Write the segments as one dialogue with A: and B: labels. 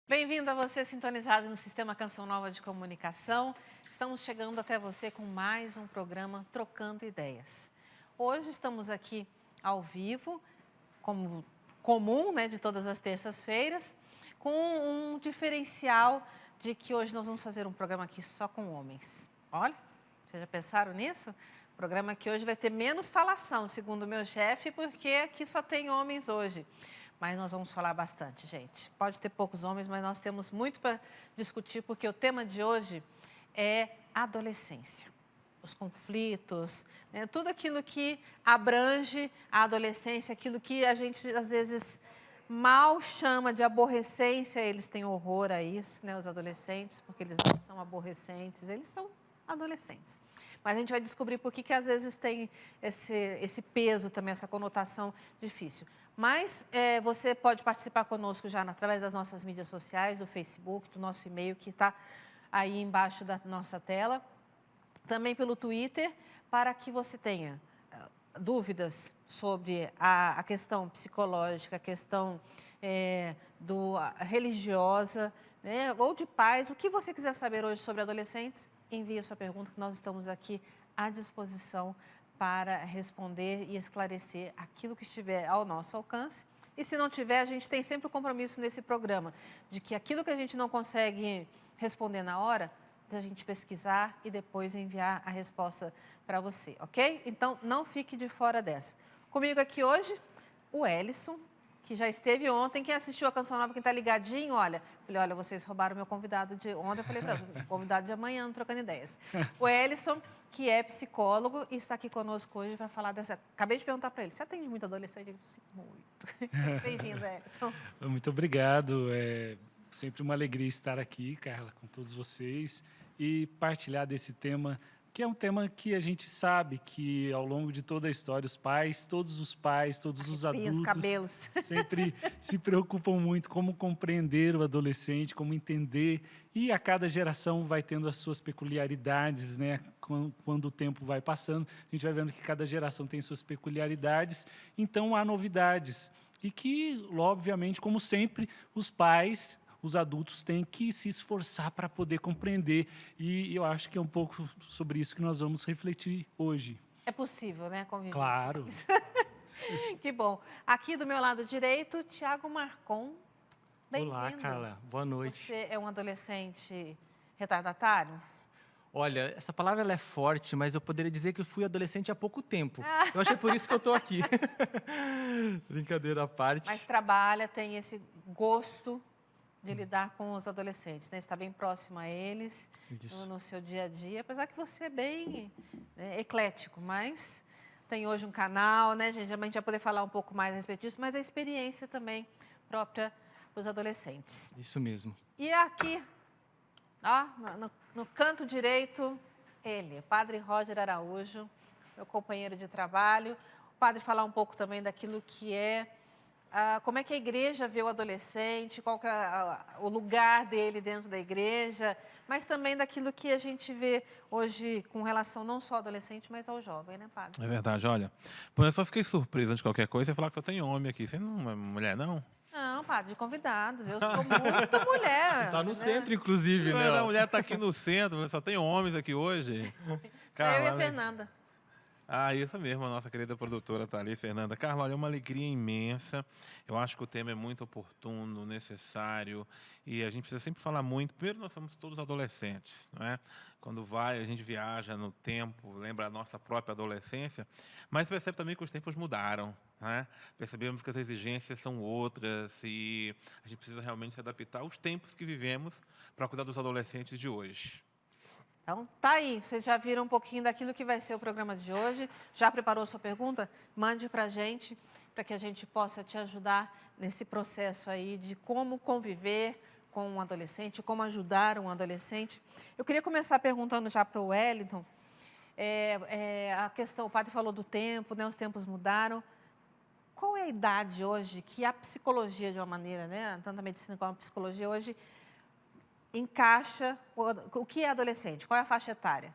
A: Bem-vindo a você sintonizado no Sistema Canção Nova de Comunicação. Estamos chegando até você com mais um programa Trocando Ideias. Hoje estamos aqui ao vivo, como comum, né, de todas as terças-feiras, com um diferencial de que hoje nós vamos fazer um programa aqui só com homens. Olha, vocês já pensaram nisso? O programa aqui hoje vai ter menos falação, segundo o meu chefe, porque aqui só tem homens hoje. Mas nós vamos falar bastante, gente. Pode ter poucos homens, mas nós temos muito para discutir, porque o tema de hoje é adolescência. Os conflitos, né? Tudo aquilo que abrange a adolescência, aquilo que a gente, às vezes, mal chama de aborrecência, eles têm horror a isso, né? Os adolescentes, porque eles não são aborrecentes, eles são adolescentes. Mas a gente vai descobrir por que às vezes tem esse peso também, essa conotação difícil. Mas você pode participar conosco já através das nossas mídias sociais, do Facebook, do nosso e-mail que está aí embaixo da nossa tela. Também pelo Twitter, para que você tenha dúvidas sobre a questão psicológica, a questão religiosa, né, ou de pais. O que você quiser saber hoje sobre adolescentes, envie a sua pergunta, que nós estamos aqui à disposição para responder e esclarecer aquilo que estiver ao nosso alcance. E se não tiver, a gente tem sempre o compromisso nesse programa de que aquilo que a gente não consegue responder na hora, da gente pesquisar e depois enviar a resposta para você, ok? Então, não fique de fora dessa. Comigo aqui hoje, o Ellison, que já esteve ontem. Quem assistiu a Canção Nova, quem está ligadinho, olha, falei, olha, vocês roubaram meu convidado de ontem, eu falei para o convidado de amanhã, Trocando Ideias. O Ellison, que é psicólogo e está aqui conosco hoje para falar dessa... Acabei de perguntar para ele, você atende muito adolescente? Ele disse, muito. Bem-vindo, Ellison.
B: Muito obrigado. É sempre uma alegria estar aqui, Carla, com todos vocês e partilhar desse tema, que é um tema que a gente sabe que ao longo de toda a história, todos os adultos,
A: cabelos,
B: sempre se preocupam muito como compreender o adolescente, como entender, e a cada geração vai tendo as suas peculiaridades, né? Quando o tempo vai passando, a gente vai vendo que cada geração tem suas peculiaridades, então há novidades. E que, obviamente, como sempre, os adultos têm que se esforçar para poder compreender. E eu acho que é um pouco sobre isso que nós vamos refletir hoje.
A: É possível, né, conviver?
B: Claro.
A: Que bom. Aqui do meu lado direito, Tiago Marcon. Bem-vindo.
C: Olá, Carla. Boa noite.
A: Você é um adolescente retardatário?
C: Olha, essa palavra ela é forte, mas eu poderia dizer que eu fui adolescente há pouco tempo. Eu acho que é por isso que eu estou aqui. Brincadeira à parte.
A: Mas trabalha, tem esse gosto de lidar com os adolescentes, né? Está bem próximo a eles no seu dia a dia, apesar que você é bem eclético, mas tem hoje um canal, né, gente? A gente vai poder falar um pouco mais a respeito disso, mas a experiência também própria para os adolescentes.
C: Isso mesmo.
A: E aqui, ó, no canto direito, ele, o Padre Roger Araújo, meu companheiro de trabalho. O padre falar um pouco também daquilo que é como é que a igreja vê o adolescente, qual que é o lugar dele dentro da igreja, mas também daquilo que a gente vê hoje com relação não só ao adolescente, mas ao jovem, né, padre?
D: É verdade, olha. Bom, eu só fiquei surpreso antes de qualquer coisa, você falar que só tem homem aqui. Você não é mulher, não?
A: Não, padre, de convidados. Eu sou muito mulher.
C: Está no
A: né?
C: centro, inclusive, né?
D: A mulher está aqui no centro, só tem homens aqui hoje.
A: Sou eu e a
D: Carla,
A: Fernanda.
D: Ah, isso mesmo, a nossa querida produtora está ali, Fernanda. Carla, olha, é uma alegria imensa. Eu acho que o tema é muito oportuno, necessário, e a gente precisa sempre falar muito. Primeiro, nós somos todos adolescentes, não é? Quando a gente viaja no tempo, lembra a nossa própria adolescência, mas percebe também que os tempos mudaram, né? Percebemos que as exigências são outras e a gente precisa realmente se adaptar aos tempos que vivemos para cuidar dos adolescentes de hoje.
A: Então, tá aí. Vocês já viram um pouquinho daquilo que vai ser o programa de hoje. Já preparou sua pergunta? Mande para a gente, para que a gente possa te ajudar nesse processo aí de como conviver com um adolescente, como ajudar um adolescente. Eu queria começar perguntando já para o Wellington. A questão, o padre falou do tempo, né? Os tempos mudaram. Qual é a idade hoje que a psicologia, de uma maneira, né? Tanto a medicina como a psicologia hoje, encaixa o que é adolescente? Qual é a faixa etária?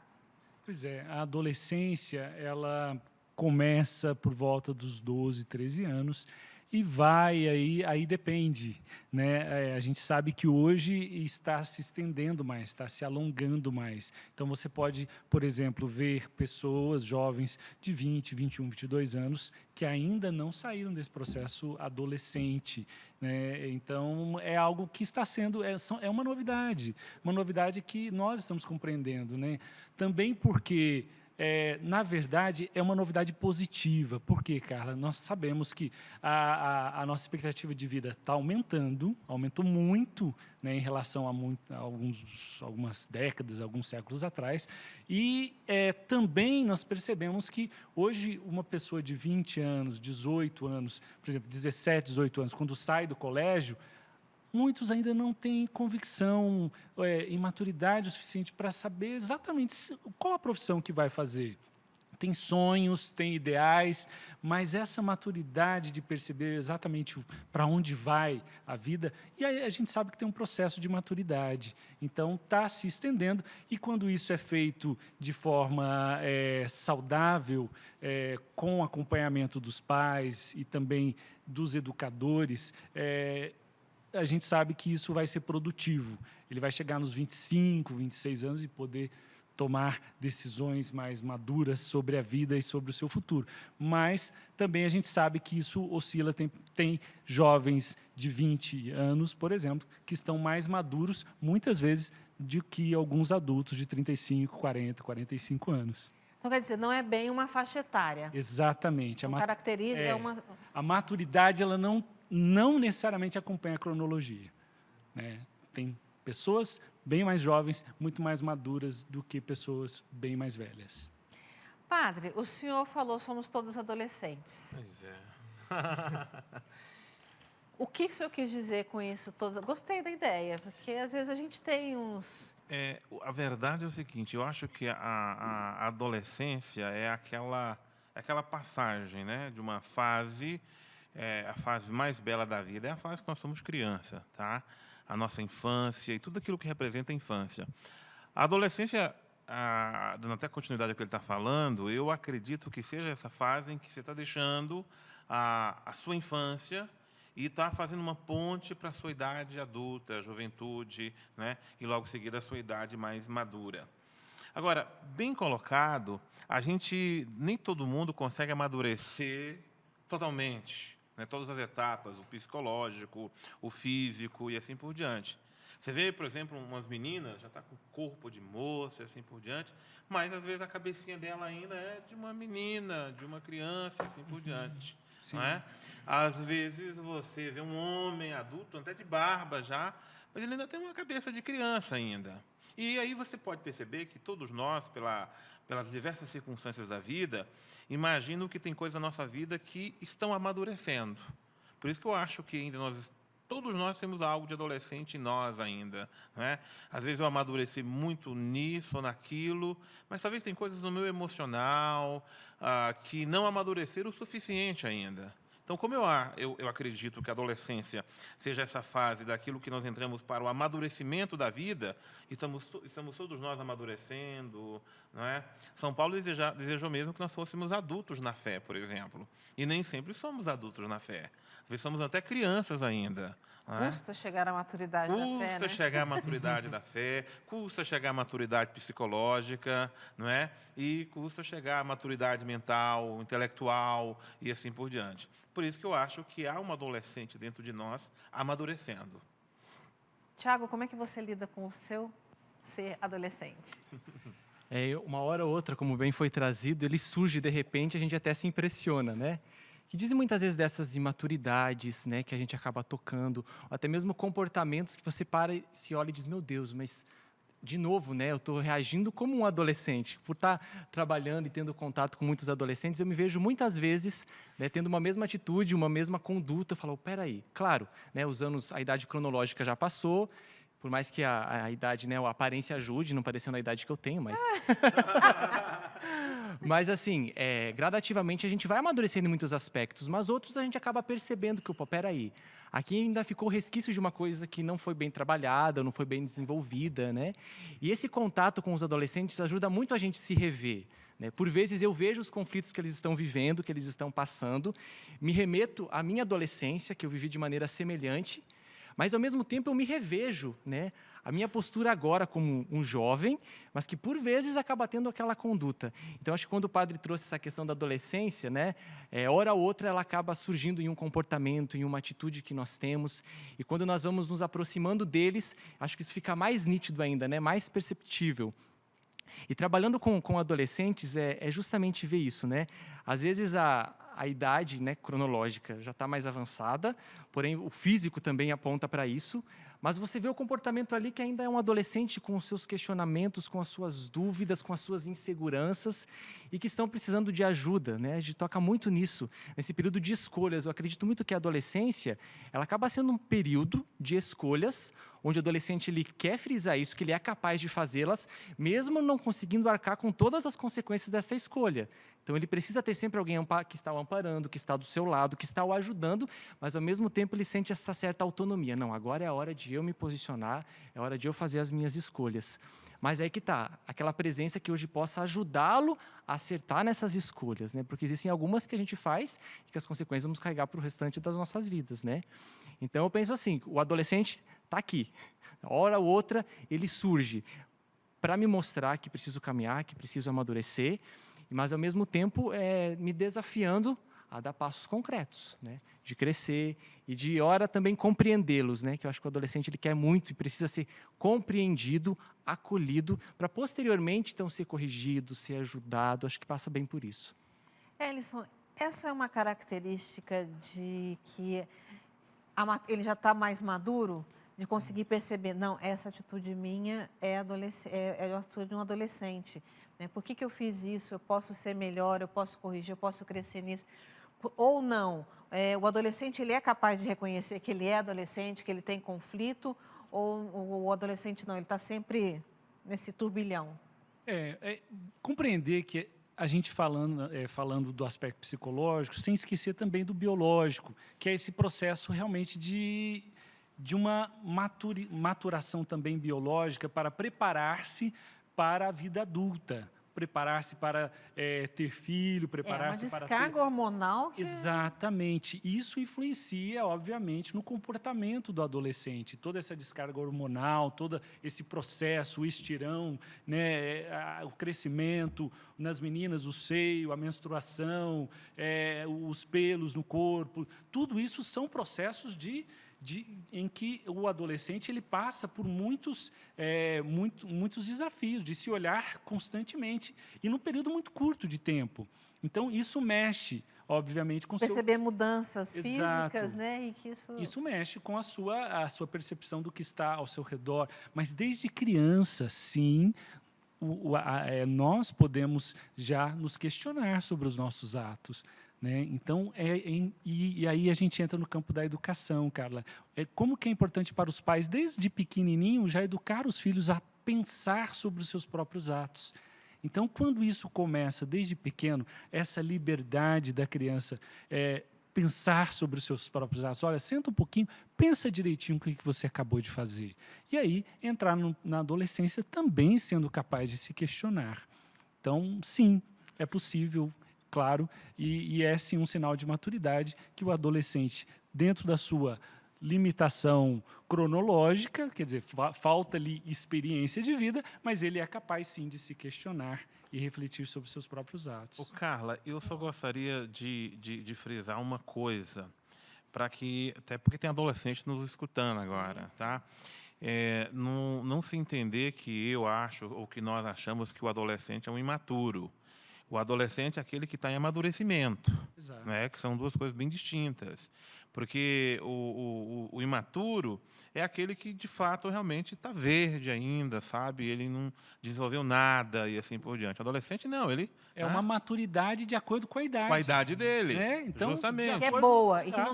B: Pois é, a adolescência, ela começa por volta dos 12, 13 anos e vai, aí depende, né? A gente sabe que hoje está se estendendo mais, está se alongando mais. Então, você pode, por exemplo, ver pessoas jovens de 20, 21, 22 anos que ainda não saíram desse processo adolescente, né? Então, é algo que está sendo, é uma novidade que nós estamos compreendendo, né? Também porque... na verdade, é uma novidade positiva. Por quê, Carla? Nós sabemos que a nossa expectativa de vida está aumentou muito, né, em relação a algumas décadas, alguns séculos atrás. E também nós percebemos que hoje uma pessoa de 20 anos, 18 anos, por exemplo, 17, 18 anos, quando sai do colégio, muitos ainda não têm convicção e maturidade o suficiente para saber exatamente qual a profissão que vai fazer. Tem sonhos, tem ideais, mas essa maturidade de perceber exatamente para onde vai a vida, e aí a gente sabe que tem um processo de maturidade. Então, está se estendendo, e quando isso é feito de forma saudável, com acompanhamento dos pais e também dos educadores, a gente sabe que isso vai ser produtivo. Ele vai chegar nos 25, 26 anos e poder tomar decisões mais maduras sobre a vida e sobre o seu futuro. Mas também a gente sabe que isso oscila. Tem jovens de 20 anos, por exemplo, que estão mais maduros, muitas vezes, do que alguns adultos de 35, 40, 45 anos.
A: Então, quer dizer, não é bem uma faixa etária.
B: Exatamente. A maturidade, ela não necessariamente acompanha a cronologia, né? Tem pessoas bem mais jovens, muito mais maduras do que pessoas bem mais velhas.
A: Padre, o senhor falou somos todos adolescentes.
D: Pois é.
A: O que o senhor quis dizer com isso? Gostei da ideia, porque às vezes a gente tem uns...
D: A verdade é o seguinte, eu acho que a adolescência é aquela passagem, né, de uma fase... a fase mais bela da vida é a fase que nós somos criança, tá? A nossa infância e tudo aquilo que representa a infância. A adolescência, dando até continuidade ao que ele está falando, eu acredito que seja essa fase em que você está deixando a sua infância e está fazendo uma ponte para a sua idade adulta, a juventude, né? E logo em seguida a sua idade mais madura. Agora, bem colocado, nem todo mundo consegue amadurecer totalmente, né, todas as etapas, o psicológico, o físico e assim por diante. Você vê, por exemplo, umas meninas, já está com corpo de moça e assim por diante, mas às vezes a cabecinha dela ainda é de uma menina, de uma criança e assim por diante. Não é? Às vezes você vê um homem adulto, até de barba já, mas ele ainda tem uma cabeça de criança ainda. E aí você pode perceber que todos nós, pelas diversas circunstâncias da vida, imagino que tem coisas na nossa vida que estão amadurecendo. Por isso que eu acho que ainda todos nós temos algo de adolescente em nós ainda, né? Às vezes eu amadureci muito nisso ou naquilo, mas talvez tem coisas no meu emocional que não amadureceram o suficiente ainda. Então, como eu acredito que a adolescência seja essa fase daquilo que nós entramos para o amadurecimento da vida, estamos todos nós amadurecendo, não é? São Paulo desejou mesmo que nós fôssemos adultos na fé, por exemplo. E nem sempre somos adultos na fé. Às vezes somos até crianças ainda.
A: Custa chegar à maturidade da fé, né?
D: Custa chegar à maturidade da fé, custa chegar à maturidade psicológica, não é? E custa chegar à maturidade mental, intelectual e assim por diante. Por isso que eu acho que há uma adolescente dentro de nós amadurecendo.
A: Tiago, como é que você lida com o seu ser adolescente?
C: Uma hora ou outra, como bem foi trazido, ele surge de repente, a gente até se impressiona, né? Que dizem muitas vezes dessas imaturidades, né, que a gente acaba tocando, ou até mesmo comportamentos que você para e se olha e diz, meu Deus, mas, de novo, né, eu estou reagindo como um adolescente. Por estar trabalhando e tendo contato com muitos adolescentes, eu me vejo muitas vezes, né, tendo uma mesma atitude, uma mesma conduta. Eu falo, peraí, claro, né, a idade cronológica já passou, Por mais que a idade, né, a aparência ajude, não parecendo a idade que eu tenho, mas... Mas, assim, gradativamente a gente vai amadurecendo em muitos aspectos, mas outros a gente acaba percebendo que, peraí, aqui ainda ficou resquício de uma coisa que não foi bem trabalhada, não foi bem desenvolvida, né? E esse contato com os adolescentes ajuda muito a gente se rever, né? Por vezes eu vejo os conflitos que eles estão vivendo, que eles estão passando, me remeto à minha adolescência, que eu vivi de maneira semelhante, mas, ao mesmo tempo, eu me revejo, né? A minha postura agora como um jovem, mas que, por vezes, acaba tendo aquela conduta. Então, acho que quando o padre trouxe essa questão da adolescência, né? Hora ou outra, ela acaba surgindo em um comportamento, em uma atitude que nós temos. E quando nós vamos nos aproximando deles, acho que isso fica mais nítido ainda, né? Mais perceptível. E trabalhando com adolescentes é justamente ver isso, né? Às vezes a idade, né, cronológica já está mais avançada, porém o físico também aponta para isso, mas você vê o comportamento ali que ainda é um adolescente com os seus questionamentos, com as suas dúvidas, com as suas inseguranças e que estão precisando de ajuda, né? A gente toca muito nisso, nesse período de escolhas. Eu acredito muito que a adolescência, ela acaba sendo um período de escolhas, onde o adolescente ele quer frisar isso, que ele é capaz de fazê-las, mesmo não conseguindo arcar com todas as consequências dessa escolha. Então, ele precisa ter sempre alguém que está o amparando, que está do seu lado, que está o ajudando, mas, ao mesmo tempo, ele sente essa certa autonomia. Não, agora é a hora de eu me posicionar, é a hora de eu fazer as minhas escolhas. Mas aí que está, aquela presença que hoje possa ajudá-lo a acertar nessas escolhas, né? Porque existem algumas que a gente faz e que as consequências vamos carregar para o restante das nossas vidas, né? Então, eu penso assim, o adolescente está aqui. Hora ou outra, ele surge para me mostrar que preciso caminhar, que preciso amadurecer, mas, ao mesmo tempo, me desafiando a dar passos concretos, né? De crescer e de, ora, também compreendê-los, né? Que eu acho que o adolescente ele quer muito e precisa ser compreendido, acolhido, para posteriormente, então, ser corrigido, ser ajudado. Acho que passa bem por isso.
A: Elison, essa é uma característica de que ele já está mais maduro, de conseguir perceber, não, essa atitude minha é a atitude de um adolescente. Né? Por que eu fiz isso? Eu posso ser melhor, eu posso corrigir, eu posso crescer nisso. Ou não, o adolescente ele é capaz de reconhecer que ele é adolescente, que ele tem conflito, ou o adolescente não, ele está sempre nesse turbilhão?
B: Compreender que a gente falando do aspecto psicológico, sem esquecer também do biológico, que é esse processo realmente de uma maturação também biológica para preparar-se para a vida adulta, preparar-se para ter filho, preparar-se para ter...
A: uma descarga hormonal que...
B: Exatamente. Isso influencia, obviamente, no comportamento do adolescente. Toda essa descarga hormonal, todo esse processo, o estirão, né, o crescimento nas meninas, o seio, a menstruação, os pelos no corpo, tudo isso são processos em que o adolescente ele passa por muitos desafios de se olhar constantemente e num período muito curto de tempo. Então, isso mexe, obviamente, com
A: perceber mudanças
B: Exato.
A: Físicas, né? E que
B: isso mexe com a sua percepção do que está ao seu redor. Mas, desde criança, sim, nós podemos já nos questionar sobre os nossos atos. Né? Então, e aí a gente entra no campo da educação, Carla. Como que é importante para os pais, desde pequenininho, já educar os filhos a pensar sobre os seus próprios atos. Então, quando isso começa desde pequeno, essa liberdade da criança, pensar sobre os seus próprios atos. Olha, senta um pouquinho, pensa direitinho o que você acabou de fazer. E aí, entrar na adolescência também sendo capaz de se questionar. Então, sim, é possível, claro, e é sim um sinal de maturidade que o adolescente, dentro da sua limitação cronológica, quer dizer, falta-lhe experiência de vida, mas ele é capaz sim de se questionar e refletir sobre seus próprios atos.
D: Carla, eu só gostaria de frisar uma coisa, até porque tem adolescente nos escutando agora, tá? Não se entender que eu acho, ou que nós achamos que o adolescente é um imaturo. O adolescente é aquele que está em amadurecimento, né? Que são duas coisas bem distintas. Porque o imaturo é aquele que, de fato, realmente está verde ainda, sabe? Ele não desenvolveu nada e assim por diante. O adolescente, não, ele...
B: É uma maturidade de acordo com a idade.
D: Com a idade dele,
B: Então,
D: justamente.
A: Que é boa, e que
B: Exato.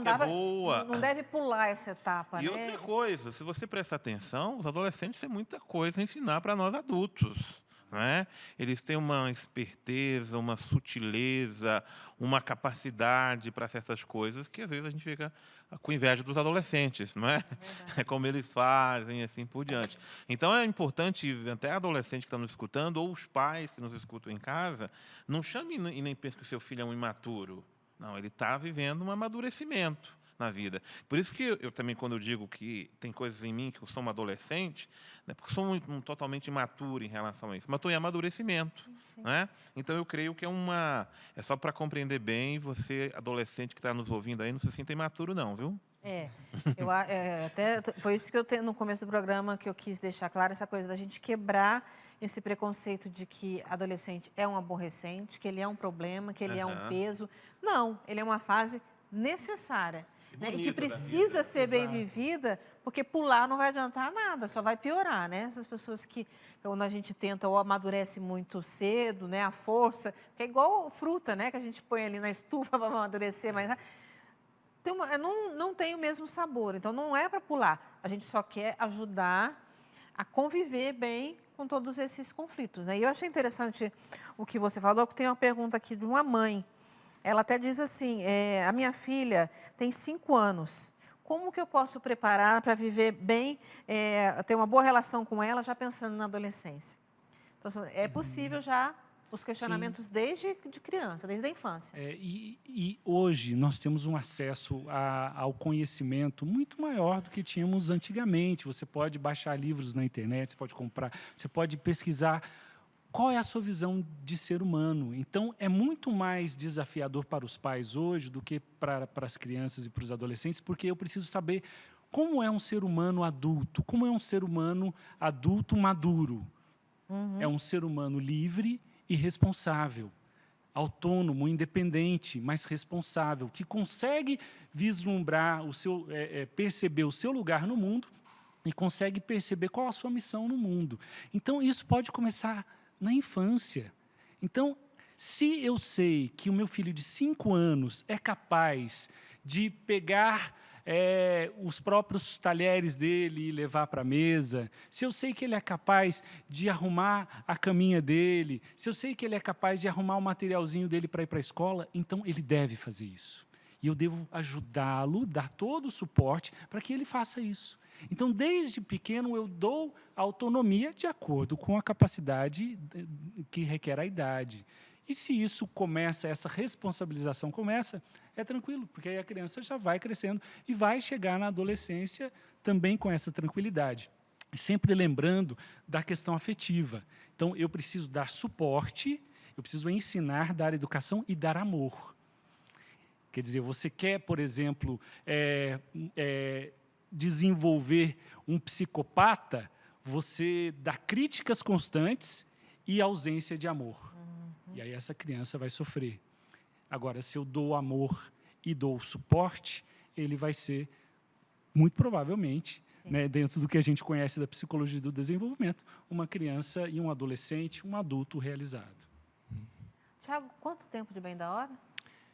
A: não deve pular essa etapa,
D: E
A: né?
D: outra coisa, se você prestar atenção, os adolescentes têm muita coisa a ensinar para nós adultos. Né? Eles têm uma esperteza, uma sutileza, uma capacidade para certas coisas que às vezes a gente fica com inveja dos adolescentes, não é? É como eles fazem, assim por diante. Então é importante, até adolescente que está nos escutando, ou os pais que nos escutam em casa, não chame e nem pense que o seu filho é um imaturo. Não, ele está vivendo um amadurecimento na vida. Por isso que eu também, quando eu digo que tem coisas em mim que eu sou um adolescente, né, porque eu sou totalmente imaturo em relação a isso, mas estou em amadurecimento. Né? Então, eu creio que é só para compreender bem, você, adolescente que está nos ouvindo aí, não se sinta imaturo não, viu?
A: Até foi isso que eu tenho no começo do programa que eu quis deixar claro, essa coisa da gente quebrar esse preconceito de que adolescente é um aborrecente, que ele é um problema, que ele é um peso. Não, ele é uma fase necessária. Né? E que precisa ser bem vivida, porque pular não vai adiantar nada, só vai piorar, né? Essas pessoas que, quando a gente tenta ou amadurece muito cedo, né? A força, que é igual fruta, né? Que a gente põe ali na estufa para amadurecer, mas não tem o mesmo sabor, então não é para pular. A gente só quer ajudar a conviver bem com todos esses conflitos, né? E eu achei interessante o que você falou, porque tem uma pergunta aqui de uma mãe. Ela até diz assim, a minha filha tem 5 anos, como que eu posso preparar para viver bem, ter uma boa relação com ela, já pensando na adolescência? Então, é possível já os questionamentos
B: Sim.
A: desde de criança, desde a infância.
B: E hoje nós temos um acesso ao conhecimento muito maior do que tínhamos antigamente. Você pode baixar livros na internet, você pode comprar, você pode pesquisar qual é a sua visão de ser humano. Então, é muito mais desafiador para os pais hoje do que para as crianças e para os adolescentes, porque eu preciso saber como é um ser humano adulto, como é um ser humano adulto maduro. É um ser humano livre e responsável, autônomo, independente, mas responsável, que consegue vislumbrar perceber o seu lugar no mundo e consegue perceber qual a sua missão no mundo. Então, isso pode começar na infância. Então, se eu sei que o meu filho de 5 anos é capaz de pegar os próprios talheres dele e levar para a mesa, se eu sei que ele é capaz de arrumar a caminha dele, se eu sei que ele é capaz de arrumar o materialzinho dele para ir para a escola, então ele deve fazer isso. E eu devo ajudá-lo, dar todo o suporte para que ele faça isso. Então, desde pequeno, eu dou autonomia de acordo com a capacidade que requer a idade. E se isso começa, essa responsabilização começa, é tranquilo, porque aí a criança já vai crescendo e vai chegar na adolescência também com essa tranquilidade. Sempre lembrando da questão afetiva. Então, eu preciso dar suporte, eu preciso ensinar, dar educação e dar amor. Quer dizer, você quer, por exemplo, desenvolver um psicopata, você dá críticas constantes e ausência de amor. E aí essa criança vai sofrer. Agora, se eu dou amor e dou suporte, ele vai ser, muito provavelmente, né, dentro do que a gente conhece da psicologia do desenvolvimento, uma criança e um adolescente, um adulto realizado.
A: Tiago, quanto tempo de Bem da Hora?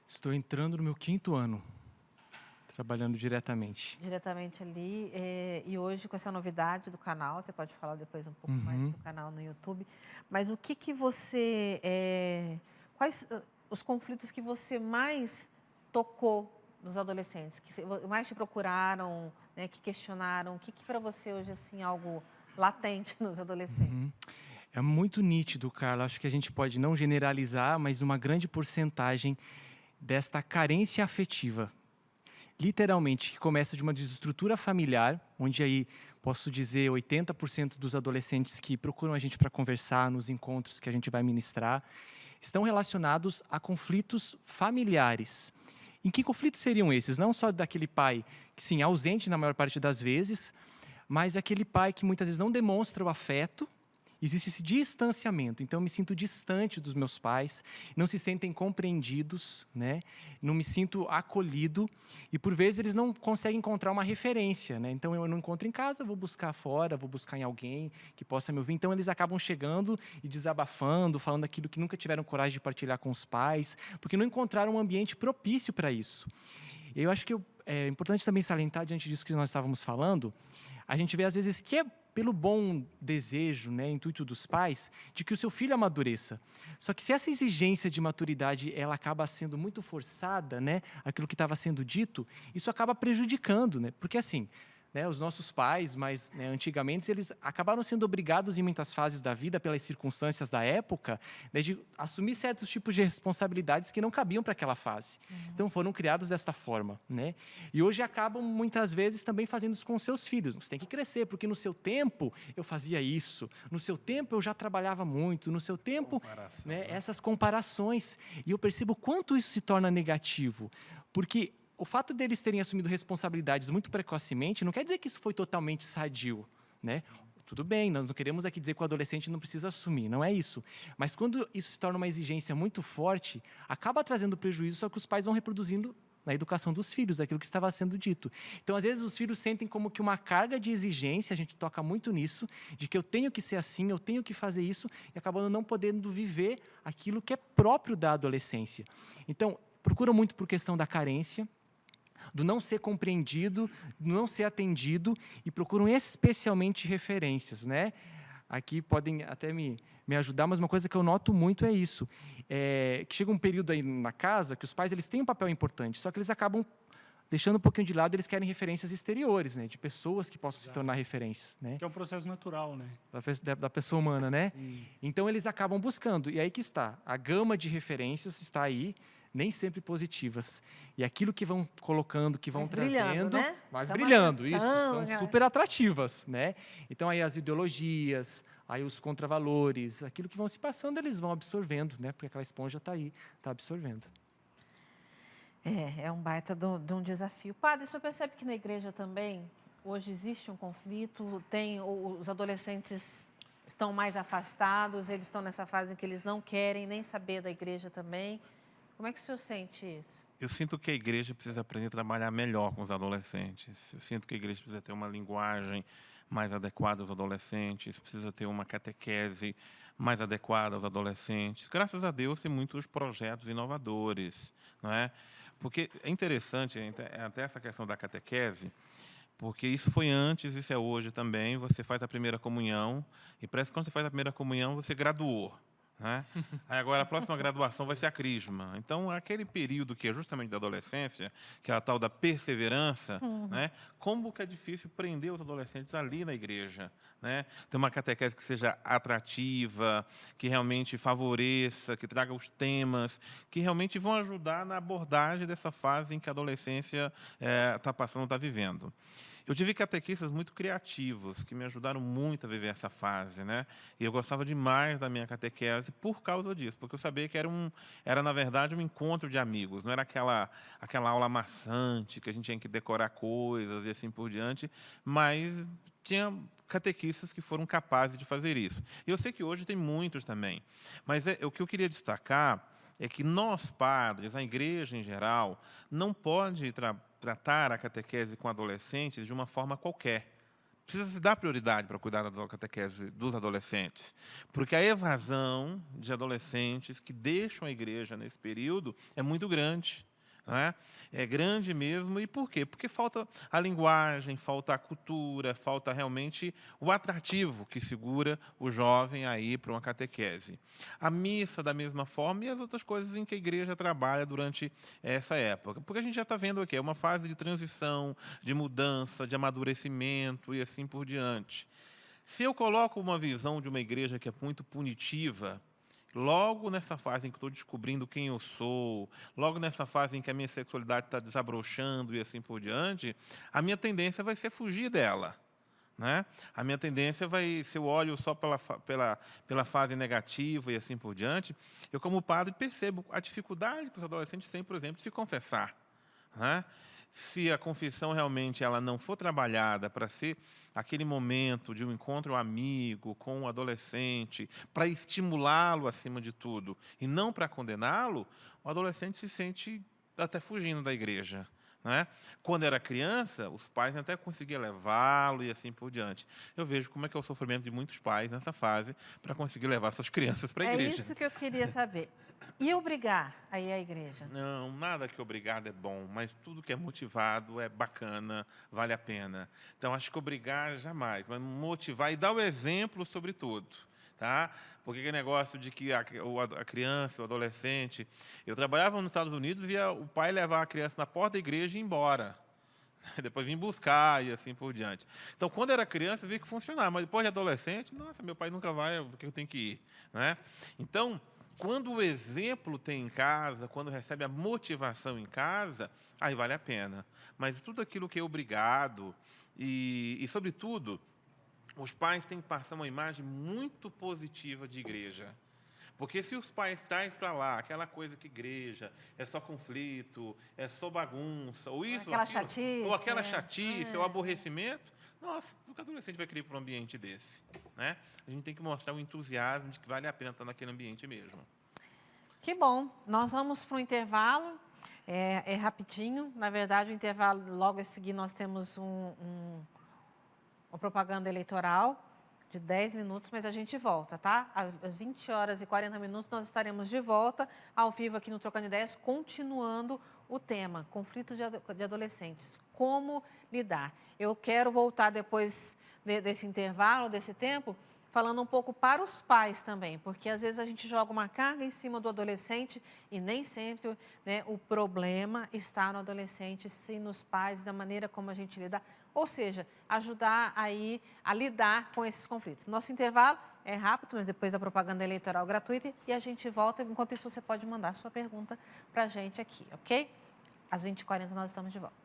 C: Estou entrando no meu 5º ano, trabalhando diretamente.
A: Diretamente ali. E hoje, com essa novidade do canal, você pode falar depois um pouco mais do seu canal no YouTube, mas o que você... quais os conflitos que você mais tocou nos adolescentes, que mais te procuraram, né, que questionaram, o que para você hoje assim, algo latente nos adolescentes?
C: É muito nítido, Carla. Acho que a gente pode não generalizar, mas uma grande porcentagem desta carência afetiva. Literalmente, que começa de uma desestrutura familiar, onde aí posso dizer 80% dos adolescentes que procuram a gente para conversar nos encontros que a gente vai ministrar, estão relacionados a conflitos familiares. Em que conflitos seriam esses? Não só daquele pai que, sim, é ausente na maior parte das vezes, mas aquele pai que muitas vezes não demonstra o afeto existe esse distanciamento. Então, eu me sinto distante dos meus pais, não se sentem compreendidos, né? Não me sinto acolhido e, por vezes, eles não conseguem encontrar uma referência, né? Então, eu não encontro em casa, vou buscar fora, vou buscar em alguém que possa me ouvir. Então, eles acabam chegando e desabafando, falando aquilo que nunca tiveram coragem de partilhar com os pais, porque não encontraram um ambiente propício para isso. Eu acho que é importante também salientar, diante disso que nós estávamos falando, a gente vê, às vezes, que é pelo bom desejo, né, intuito dos pais, de que o seu filho amadureça. Só que se essa exigência de maturidade ela acaba sendo muito forçada, né, aquilo que estava sendo dito, isso acaba prejudicando, né, porque assim, né, os nossos pais, mas né, antigamente, eles acabaram sendo obrigados em muitas fases da vida, pelas circunstâncias da época, né, de assumir certos tipos de responsabilidades que não cabiam para aquela fase. Então, foram criados desta forma. Né? E hoje acabam, muitas vezes, também fazendo isso com seus filhos. Você tem que crescer, porque no seu tempo eu fazia isso, no seu tempo eu já trabalhava muito, no seu tempo... Né, essas comparações. E eu percebo quanto isso se torna negativo, porque... O fato deles terem assumido responsabilidades muito precocemente não quer dizer que isso foi totalmente sadio, né? Tudo bem, nós não queremos aqui dizer que o adolescente não precisa assumir, não é isso. Mas quando isso se torna uma exigência muito forte, acaba trazendo prejuízo, só que os pais vão reproduzindo na educação dos filhos, aquilo que estava sendo dito. Então, às vezes, os filhos sentem como que uma carga de exigência, a gente toca muito nisso, de que eu tenho que ser assim, eu tenho que fazer isso, e acabando não podendo viver aquilo que é próprio da adolescência. Então, procuram muito por questão da carência, do não ser compreendido, do não ser atendido, e procuram especialmente referências. Né? Aqui podem até me ajudar, mas uma coisa que eu noto muito é isso, que chega um período aí na casa que os pais eles têm um papel importante, só que eles acabam deixando um pouquinho de lado, eles querem referências exteriores, né? De pessoas que possam se tornar referências. Né?
B: Que é um processo natural, né?
C: Da pessoa humana, né?
B: Sim.
C: Então, eles acabam buscando, e aí que está, a gama de referências está aí, nem sempre positivas. E aquilo que vão colocando, que vão
A: mas
C: trazendo,
A: brilhando, né?
C: mas
A: Chama
C: brilhando,
A: atenção,
C: isso, são
A: cara.
C: super atrativas, né? Então aí as ideologias, aí os contravalores, aquilo que vão se passando, eles vão absorvendo, né? Porque aquela esponja está aí, está absorvendo.
A: É um baita de um desafio. Padre, o senhor percebe que na igreja também, hoje existe um conflito, os adolescentes estão mais afastados, eles estão nessa fase em que eles não querem nem saber da igreja também. Como é que o senhor sente isso?
D: Eu sinto que a igreja precisa aprender a trabalhar melhor com os adolescentes. Eu sinto que a igreja precisa ter uma linguagem mais adequada aos adolescentes, precisa ter uma catequese mais adequada aos adolescentes. Graças a Deus, tem muitos projetos inovadores, não é? Porque é interessante até essa questão da catequese, porque isso foi antes, isso é hoje também. Você faz a primeira comunhão, e parece que quando você faz a primeira comunhão, você graduou. Né? Aí agora a próxima graduação vai ser a crisma. Então, aquele período que é justamente da adolescência, que é a tal da perseverança, né? Como que é difícil prender os adolescentes ali na igreja. Né? Ter uma catequese que seja atrativa, que realmente favoreça, que traga os temas, que realmente vão ajudar na abordagem dessa fase em que a adolescência está passando, está vivendo. Eu tive catequistas muito criativos, que me ajudaram muito a viver essa fase, né? E eu gostava demais da minha catequese por causa disso, porque eu sabia que era na verdade, um encontro de amigos, não era aquela aula maçante, que a gente tinha que decorar coisas e assim por diante, mas tinha catequistas que foram capazes de fazer isso. E eu sei que hoje tem muitos também, mas o que eu queria destacar é que nós, padres, a igreja em geral, não pode tratar a catequese com adolescentes de uma forma qualquer. Precisa se dar prioridade para cuidar da catequese dos adolescentes, porque a evasão de adolescentes que deixam a igreja nesse período é muito grande. Não é? É grande mesmo. E por quê? Porque falta a linguagem, falta a cultura, falta realmente o atrativo que segura o jovem aí para uma catequese. A missa, da mesma forma, e as outras coisas em que a igreja trabalha durante essa época. Porque a gente já está vendo aqui, é uma fase de transição, de mudança, de amadurecimento e assim por diante. Se eu coloco uma visão de uma igreja que é muito punitiva, logo nessa fase em que estou descobrindo quem eu sou, logo nessa fase em que a minha sexualidade está desabrochando e assim por diante, a minha tendência vai ser fugir dela. Né? A minha tendência vai, se eu olho só pela fase negativa e assim por diante, eu como padre percebo a dificuldade que os adolescentes têm, por exemplo, de se confessar. Né? se a confissão realmente ela não for trabalhada para ser aquele momento de um encontro amigo com um adolescente, para estimulá-lo acima de tudo, e não para condená-lo, o adolescente se sente até fugindo da igreja. Né? Quando era criança, os pais até conseguiam levá-lo e assim por diante. Eu vejo como é que é o sofrimento de muitos pais nessa fase para conseguir levar suas crianças para a igreja.
A: É isso que eu queria saber. E obrigar a ir à igreja?
D: Não, nada que obrigado é bom, mas tudo que é motivado é bacana, vale a pena. Então, acho que obrigar jamais, mas motivar e dar o exemplo sobre tudo. Tá? Porque aquele negócio de que a criança, o adolescente... Eu trabalhava nos Estados Unidos, via o pai levar a criança na porta da igreja e ir embora. Depois vim buscar e assim por diante. Então, quando era criança, eu vi que funcionava. Mas depois de adolescente, nossa, meu pai nunca vai, porque eu tenho que ir. Né? Então, quando o exemplo tem em casa, quando recebe a motivação em casa, aí vale a pena. Mas tudo aquilo que é obrigado e sobretudo, os pais têm que passar uma imagem muito positiva de igreja. Porque se os pais trazem para lá aquela coisa que igreja é só conflito, é só bagunça, ou isso,
A: aquela
D: aquilo,
A: chatice,
D: ou aquela chatice, ou aborrecimento, nossa, o que o adolescente vai querer ir para um ambiente desse? Né? A gente tem que mostrar o entusiasmo de que vale a pena estar naquele ambiente mesmo.
A: Que bom. Nós vamos para o intervalo. É rapidinho. Na verdade, o intervalo, logo a seguir, nós temos uma propaganda eleitoral de 10 minutos, mas a gente volta, tá? Às 20 horas e 40 minutos nós estaremos de volta, ao vivo aqui no Trocando Ideias, continuando o tema, conflitos de adolescentes, como lidar. Eu quero voltar depois desse intervalo, desse tempo, falando um pouco para os pais também, porque às vezes a gente joga uma carga em cima do adolescente e nem sempre, né, o problema está no adolescente, sim nos pais, da maneira como a gente lida. Ou seja, ajudar aí a lidar com esses conflitos. Nosso intervalo é rápido, mas depois da propaganda eleitoral gratuita, e a gente volta. Enquanto isso, você pode mandar sua pergunta para a gente aqui, ok? Às 20h40 nós estamos de volta.